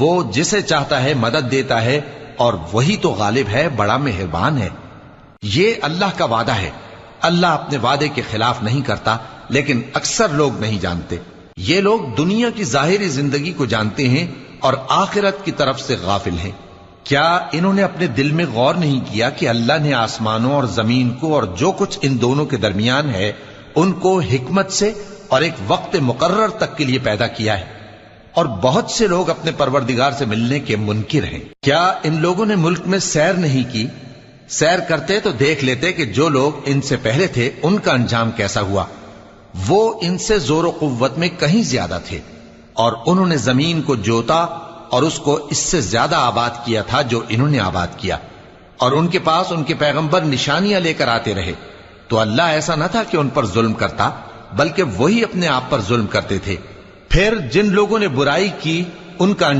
वो जिसे चाहता है मदद देता है और वही तो गालिब है, बड़ा मेहरबान है। ये अल्लाह का वादा है। अल्लाह अपने वादे के खिलाफ नहीं करता, लेकिन अक्सर लोग नहीं जानते। ये लोग दुनिया की जाहिरी जिंदगी को जानते हैं और आखिरत की तरफ से गाफिल हैं। क्या इन्होंने अपने दिल में गौर नहीं किया कि अल्लाह ने आसमानों और जमीन को और जो कुछ इन दोनों के दरमियान है उनको हिकमत से और एक वक्त मुकर्रर तक के लिए पैदा किया है, और बहुत से लोग अपने परवरदिगार से मिलने के मुनकिर हैं। क्या इन लोगों ने मुल्क में सैर नहीं की? सैर करते तो देख लेते कि जो लोग इनसे पहले थे उनका अंजाम कैसा हुआ। वो इनसे जोर कुव्वत में कहीं ज्यादा थे, और उन्होंने जमीन को जोता और उसको इससे ज्यादा आबाद किया था जो इन्होंने आबाद किया, और उनके पास उनके पैगंबर निशानियां लेकर आते रहे। तो अल्लाह ऐसा न था कि उन पर जुल्म करता, बल्कि वही अपने आप पर जुल्म करते थे। फिर जिन लोगों ने बुराई की उनका